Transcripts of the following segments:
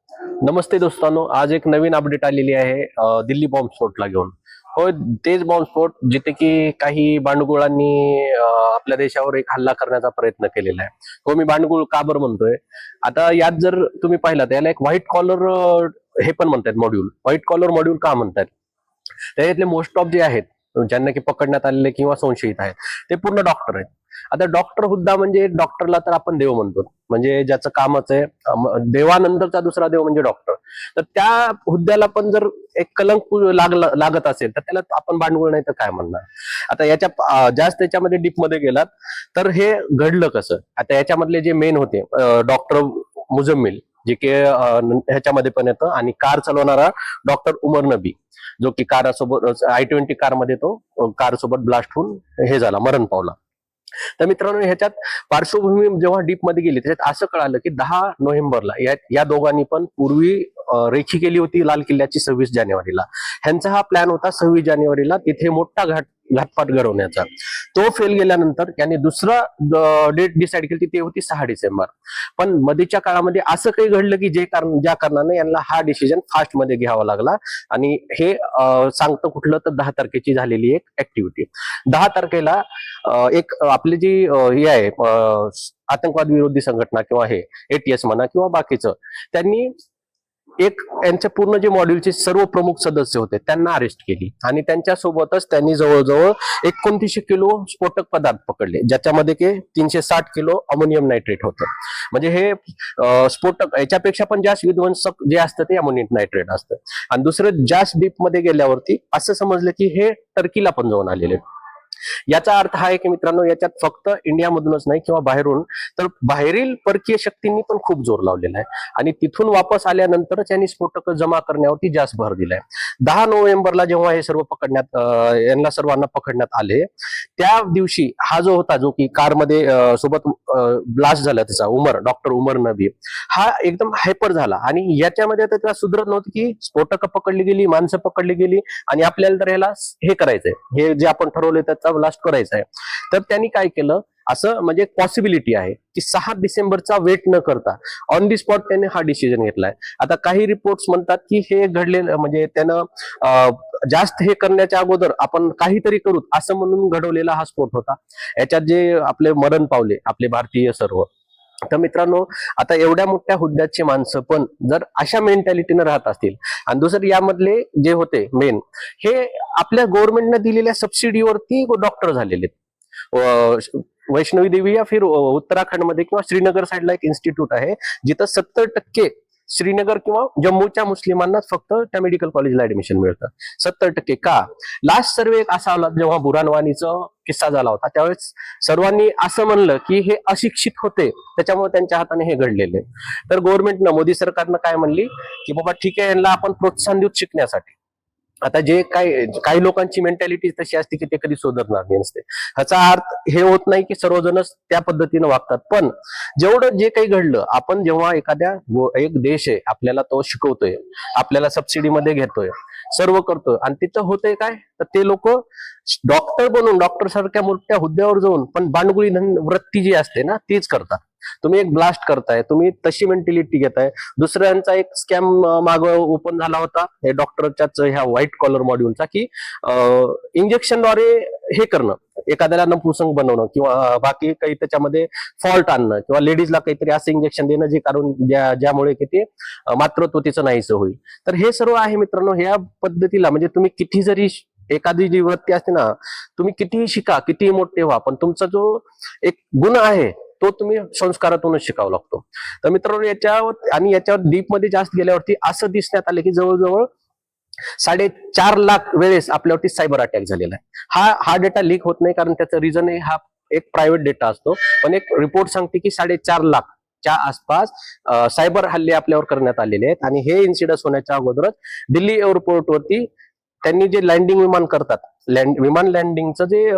नमस्ते दोस्तांनो, आज एक नवीन अपडेट आलेली आहे दिल्ली बॉम्बस्फोटला घेऊन. होय, तेच बॉम्बस्फोट जिथे की काही बांडगुळांनी आपल्या देशावर एक हल्ला करण्याचा प्रयत्न केलेला आहे. हो, मी बांडगुळ का बरं म्हणतोय? आता यात जर तुम्ही पाहिलं तर याला एक व्हाईट कॉलर हे पण म्हणतात मॉड्यूल. व्हाईट कॉलर मॉड्यूल का म्हणतात? त्याच्यातले मोस्ट ऑफ जे आहेत, ज्यांना की पकडण्यात आलेले किंवा संशयित आहेत, ते पूर्ण डॉक्टर आहेत. आता डॉक्टर हुद्दा म्हणजे डॉक्टरला तर आपण देव म्हणतो, म्हणजे ज्याचं कामच आहे देवानंतरचा दुसरा देव म्हणजे डॉक्टर. तर त्या हुद्द्याला पण जर एक कलंक लागत असेल तर त्याला आपण भांडवल नाही तर काय म्हणणार. आता जास्त त्याच्यामध्ये डीप मध्ये गेलात तर हे घडलं कसं. आता याच्यामधले जे मेन होते डॉक्टर मुजम्मिल, जे की ह्याच्यामध्ये पण येतं, आणि कार चालवणारा डॉक्टर उमर नबी, जो की कारसोबत I-20 कार मध्ये तो कार सोबत ब्लास्ट होऊन हे झाला, मरण पावला. तर मित्रांनो, ह्याच्यात पार्श्वभूमी जेव्हा डीप मध्ये गेली त्याच्यात असं कळालं की 10 नोव्हेंबरला या दोघांनी पण पूर्वी रेखी केली होती लाल किल्ल्याची 26 जानेवारीला. ह्यांचा हा प्लॅन होता 26 जानेवारीला तिथे मोठा घातपात घडवण्याचा. तो फेल गेल्यानंतर त्यांनी दुसरा डेट डिसाईड केली, ती होती 6 डिसेंबर. पण मध्येच्या काळामध्ये असं काही घडलं की ज्या कारणाने यांना हा डिसिजन फास्ट मध्ये घ्यावा लागला. आणि हे सांगतं कुठलं तर 10 तारखेची झालेली एक ऍक्टिव्हिटी. 10 तारखेला एक आपली जी हे आहे आतंकवाद विरोधी संघटना किंवा हे ATS म्हणा किंवा बाकीचं, त्यांनी एक यांच्या पूर्ण जे मॉड्यूलचे सर्व प्रमुख सदस्य होते त्यांना अरेस्ट केली, आणि त्यांच्या सोबतच त्यांनी जवळजवळ 2900 किलो स्फोटक पदार्थ पकडले, ज्याच्यामध्ये की 360 किलो अमोनियम नायट्रेट होतं. म्हणजे हे स्फोटक याच्यापेक्षा पण जास्त विध्वंसक जे असतं ते अमोनियम नायट्रेट असतं. आणि दुसरं जास्त डीप मध्ये गेल्यावरती असं समजलं की हे टर्कीला पण जाऊन आलेले. याचा अर्थ हा आहे की मित्रांनो, याच्यात फक्त इंडियामधूनच नाही किंवा बाहेरून, तर बाहेरील परकीय शक्तींनी पण खूप जोर लावलेला आहे. आणि तिथून वापस आल्यानंतरच यांनी स्फोटक जमा करण्यावरती जास्त भर दिलाय. 10 नोव्हेंबरला जेव्हा हे सर्व यांना सर्वांना पकडण्यात आले, त्या दिवशी हा जो होता, जो की कारमध्ये सोबत ब्लास्ट झाला त्याचा डॉक्टर उमर नबी, हा एकदम हायपर झाला. आणि याच्यामध्ये आता त्याला सुधरत नव्हतं की स्फोटक पकडली गेली, माणसं पकडली गेली, आणि आपल्याला तर ह्याला हे करायचंय, हे जे आपण ठरवले त्याचा ब्लास्ट करायचा आहे. तर त्यांनी काय केलं, असं म्हणजे पॉसिबिलिटी आहे की 6 डिसेंबरचा वेट न करता ऑन दी स्पॉट त्यांनी हा डिसिजन घेतलाय. आता काही रिपोर्ट्स म्हणतात की हे घडलेलं म्हणजे त्यानं जास्त हे करण्याच्या अगोदर आपण काहीतरी करू असं म्हणून घडवलेला हा स्फोट होता. याच्यात जे आपले मरण पावले आपले भारतीय सर्व. तर मित्रांनो, आता एवढ्या मोठ्या हुद्द्याची माणसं पण जर अशा मेंटॅलिटीनं राहत असतील, आणि दुसरं यामधले जे होते मेन, हे आपल्या गव्हर्नमेंटने दिलेल्या सबसिडीवरती डॉक्टर झालेले. वैष्णवी देवी या फिर उत्तराखंडमध्ये किंवा श्रीनगर साईडला एक इन्स्टिट्यूट आहे, जिथं 70% श्रीनगर किंवा जम्मूच्या मुस्लिमांनाच फक्त त्या मेडिकल कॉलेजला ऍडमिशन मिळतं. 70% का? लास्ट सर्वे एक असा आला जेव्हा बुरानवानीचा किस्सा झाला होता, त्यावेळेस सर्वांनी असं म्हणलं की हे अशिक्षित होते, त्याच्यामुळे त्यांच्या हाताने हे घडलेले. तर गव्हर्नमेंटनं, मोदी सरकारनं काय म्हणली की बाबा ठीक आहे, यांना आपण प्रोत्साहन देऊ शिकण्यासाठी. आता जे काही लोकांची मेंटॅलिटी तशी असते की ते कधी सुधारणार नसते. ह्याचा अर्थ हे होत नाही की सर्वजणच त्या पद्धतीने वागतात, पण जेवढं जे काही घडलं, आपण जेव्हा एक देश आहे आपल्याला तो शिकवतोय, आपल्याला सबसिडीमध्ये घेतोय, सर्व करतोय, आणि तिथं होतंय काय, तर ते लोक डॉक्टर बनून डॉक्टर सारख्या मोठ्या हुद्द्यावर जाऊन पण बांडगुळी वृत्ती जी असते ना तीच करतात. तुम्ही एक ब्लास्ट करताय, तुम्ही तशी मेंटॅलिटी घेताय. दुसऱ्यांचा एक स्कॅम माग ओपन झाला होता हे डॉक्टरच्याच ह्या व्हाईट कॉलर मॉड्यूलचा, की इंजेक्शनद्वारे हे करणं, एखाद्याला नपुसंग बनवणं किंवा बाकी काही त्याच्यामध्ये फॉल्ट आणणं, किंवा लेडीजला काहीतरी असं इंजेक्शन देणं जे ज्यामुळे की ते मातृत्व तिचं नाहीसं होईल. तर हे सर्व आहे मित्रांनो, ह्या पद्धतीला म्हणजे तुम्ही किती जरी एखादी जी वृत्ती असते ना, तुम्ही कितीही शिका, कितीही मोठे व्हा, पण तुमचा जो एक गुण आहे तो तुम्ही संस्कारातूनच शिकावा लागतो. तर मित्रांनो, याच्यावर डीप मध्ये जास्त गेल्यावरती असं दिसण्यात आलं की जवळजवळ 4.5 लाख वेळेस आपल्यावरती सायबर अटॅक झालेला आहे. हा डेटा लीक होत नाही, कारण त्याचं रिझन हा एक प्रायव्हेट डेटा असतो, पण एक रिपोर्ट सांगते की 4.5 लाखच्या आसपास सायबर हल्ले आपल्यावर करण्यात आलेले आहेत. आणि हे इन्सिडन्स होण्याच्या अगोदरच दिल्ली एअरपोर्टवरती त्यांनी जे लँडिंग विमान करतात, विमान लँडिंगचं जे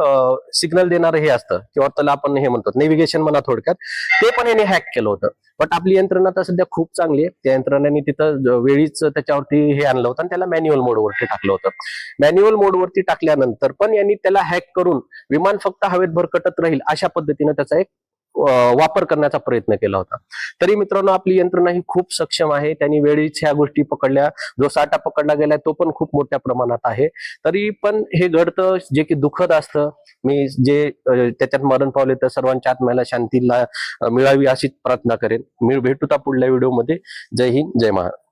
सिग्नल देणारं हे असतं, किंवा त्याला आपण हे म्हणतो नेव्हिगेशन म्हणा थोडक्यात, ते पण याने हॅक केलं होतं. बट आपली यंत्रणा तर सध्या खूप चांगली आहे, त्या यंत्रणाने तिथं वेळीच त्याच्यावरती हे आणलं होतं आणि त्याला मॅन्युअल मोडवरती टाकलं होतं. मॅन्युअल मोडवरती टाकल्यानंतर पण यांनी त्याला हॅक करून विमान फक्त हवेत भरकटत राहील अशा पद्धतीनं त्याचा एक वापर करण्याचा प्रयत्न केला होता. तरी मित्रांनो आपली यंत्रणा ही खूप सक्षम आहे. त्यांनी वेळीच ह्या गोष्टी पकडल्या. जो साठा पकडला गेलाय तो पण खूप मोठ्या प्रमाणात आहे. तरी पण हे घडतं जे की दुःखद असतं. मी जे त्याच्यात मरण पावले तर सर्वांच्या आत्म्याला शांतीला मिळावी अशीच प्रार्थना करेन. मी भेटूता पुढल्या व्हिडिओमध्ये. जय हिंद, जय महाराष्ट्र.